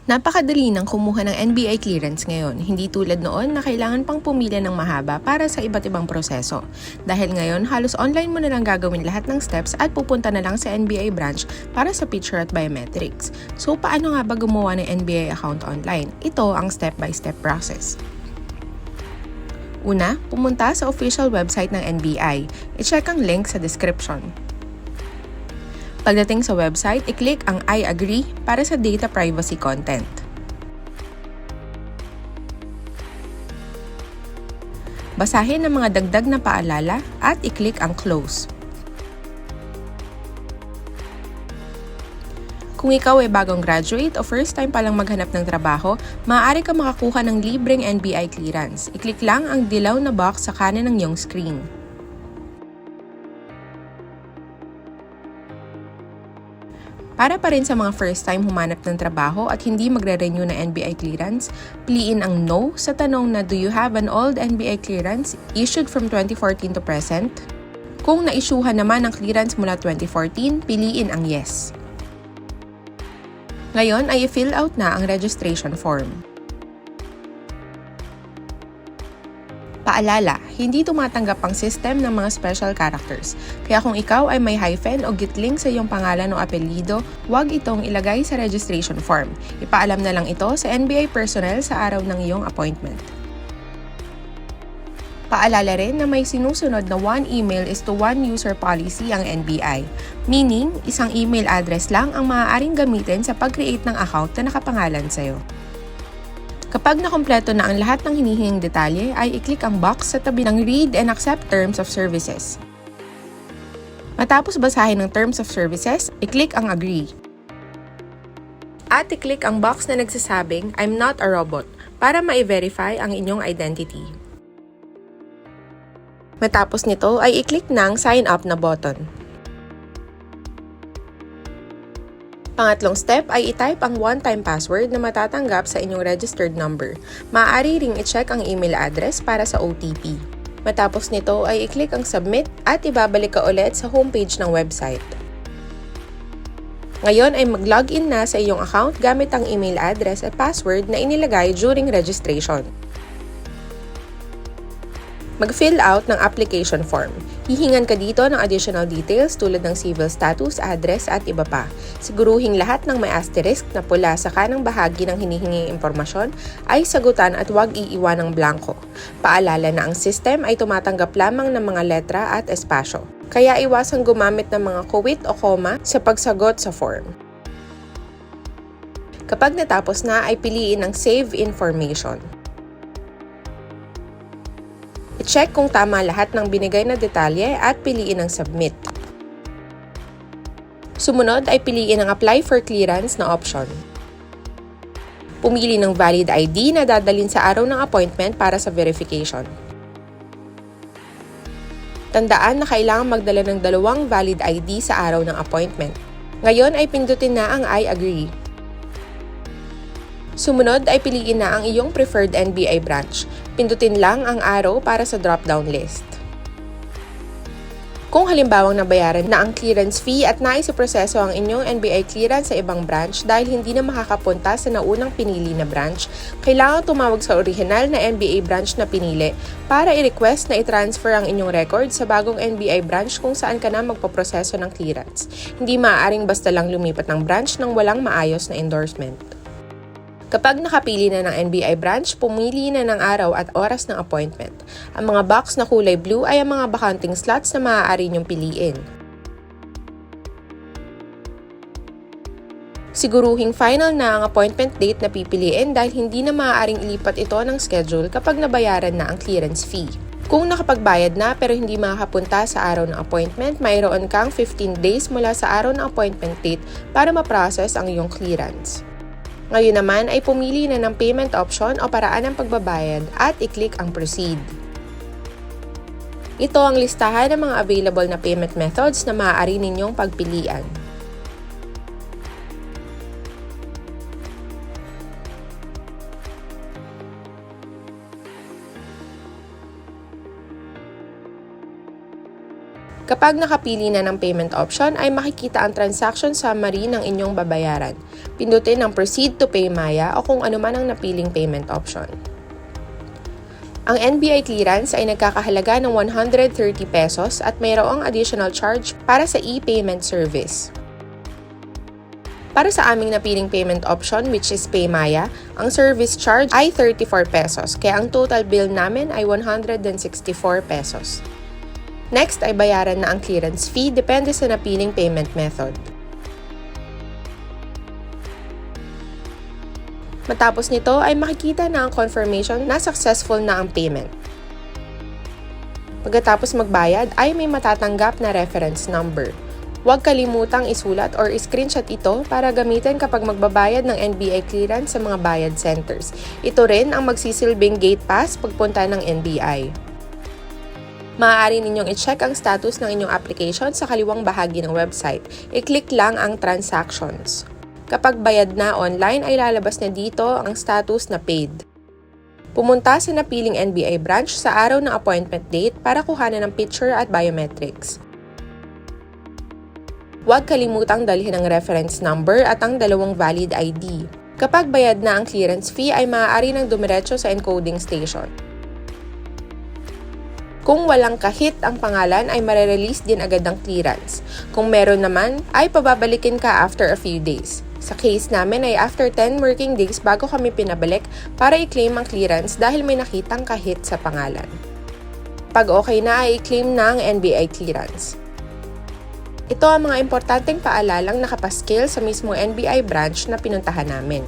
Napakadali ng kumuha ng NBI clearance ngayon, hindi tulad noon na kailangan pang pumila ng mahaba para sa iba't ibang proseso. Dahil ngayon, halos online mo na lang gagawin lahat ng steps at pupunta na lang sa NBI branch para sa picture at biometrics. So paano nga ba gumawa ng NBI account online? Ito ang step-by-step process. Una, pumunta sa official website ng NBI. I-check ang link sa description. Pagdating sa website, i-click ang I agree para sa data privacy content. Basahin ang mga dagdag na paalala at i-click ang close. Kung ikaw ay bagong graduate o first time palang maghanap ng trabaho, maaari ka makakuha ng libreng NBI clearance. I-click lang ang dilaw na box sa kanan ng iyong screen. Para pa rin sa mga first time humanap ng trabaho at hindi magre-renew ng NBI clearance, piliin ang no sa tanong na do you have an old NBI clearance issued from 2014 to present? Kung na-issuehan naman ang clearance mula 2014, piliin ang yes. Ngayon ay i-fill out na ang registration form. Paalala, hindi tumatanggap ang system ng mga special characters. Kaya kung ikaw ay may hyphen o gitling sa iyong pangalan o apelyido, huwag itong ilagay sa registration form. Ipaalam na lang ito sa NBI personnel sa araw ng iyong appointment. Paalala rin na may sinusunod na one email is to one user policy ang NBI. Meaning, isang email address lang ang maaaring gamitin sa pag-create ng account na nakapangalan sa'yo. Kapag nakompleto na ang lahat ng hinihinging detalye, ay i-click ang box sa tabi ng Read and Accept Terms of Services. Matapos basahin ng Terms of Services, i-click ang Agree. At i-click ang box na nagsasabing, I'm not a robot, para ma-verify ang inyong identity. Matapos nito, ay i-click ng Sign Up na button. Pangatlong step ay i-type ang one-time password na matatanggap sa inyong registered number. Maaari ring i-check ang email address para sa OTP. Matapos nito ay i-click ang submit at ibabalik ka ulit sa homepage ng website. Ngayon ay mag-login na sa iyong account gamit ang email address at password na inilagay during registration. Mag-fill out ng application form. Hihingan ka dito ng additional details tulad ng civil status, address at iba pa. Siguruhing lahat ng may asterisk na pula sa kanang bahagi ng hinihinging impormasyon ay sagutan at huwag iiwan ng blanco. Paalala na ang system ay tumatanggap lamang ng mga letra at espasyo. Kaya iwasang gumamit ng mga kuwit o koma sa pagsagot sa form. Kapag natapos na ay piliin ang Save Information. I-check kung tama lahat ng binigay na detalye at piliin ang Submit. Sumunod ay piliin ang Apply for Clearance na option. Pumili ng valid ID na dadalhin sa araw ng appointment para sa verification. Tandaan na kailangan magdala ng 2 valid ID sa araw ng appointment. Ngayon ay pindutin na ang I agree. Sumunod ay piliin na ang iyong preferred NBI branch. Pindutin lang ang arrow para sa drop-down list. Kung halimbawang nabayaran na ang clearance fee at nais iproseso ang inyong NBI clearance sa ibang branch dahil hindi na makakapunta sa naunang pinili na branch, kailangan tumawag sa orihinal na NBI branch na pinili para i-request na i-transfer ang inyong record sa bagong NBI branch kung saan ka na magpaproseso ng clearance. Hindi maaaring basta lang lumipat ng branch nang walang maayos na endorsement. Kapag nakapili na ng NBI branch, pumili na ng araw at oras ng appointment. Ang mga box na kulay blue ay ang mga bakanting slots na maaari niyong piliin. Siguruhing final na ang appointment date na pipiliin dahil hindi na maaaring ilipat ito ng schedule kapag nabayaran na ang clearance fee. Kung nakapagbayad na pero hindi makakapunta sa araw ng appointment, mayroon kang 15 days mula sa araw ng appointment date para ma-process ang iyong clearance. Ngayon naman ay pumili na ng payment option o paraan ng pagbabayad at i-click ang proceed. Ito ang listahan ng mga available na payment methods na maaari ninyong pagpilian. Kapag nakapili na ng payment option, ay makikita ang transaction summary ng inyong babayaran. Pindutin ang Proceed to Pay Maya o kung ano man ang napiling payment option. Ang NBI clearance ay nagkakahalaga ng 130 pesos at mayroong additional charge para sa e-payment service. Para sa aming napiling payment option which is PayMaya, ang service charge ay 34 pesos kaya ang total bill namin ay 164 pesos. Next ay bayaran na ang clearance fee depende sa napiling payment method. Matapos nito ay makikita na ang confirmation na successful na ang payment. Pagkatapos magbayad ay may matatanggap na reference number. Huwag kalimutang isulat or screenshot ito para gamitin kapag magbabayad ng NBI clearance sa mga bayad centers. Ito rin ang magsisilbing gate pass pagpunta ng NBI. Maaari ninyong i-check ang status ng inyong application sa kaliwang bahagi ng website. I-click lang ang Transactions. Kapag bayad na online ay lalabas na dito ang status na paid. Pumunta sa napiling NBI branch sa araw ng appointment date para kuhanan ng picture at biometrics. Huwag kalimutang dalhin ang reference number at ang dalawang valid ID. Kapag bayad na ang clearance fee ay maaari nang dumiretso sa encoding station. Kung walang kahit ang pangalan ay marerelease din agad ang clearance. Kung meron naman ay pababalikin ka after a few days. Sa case namin ay after 10 working days bago kami pinabalik para i-claim ang clearance dahil may nakitang kahit sa pangalan. Pag okay na ay i-claim na ang NBI clearance. Ito ang mga importanteng paalalang nakapaskil sa mismong NBI branch na pinuntahan namin.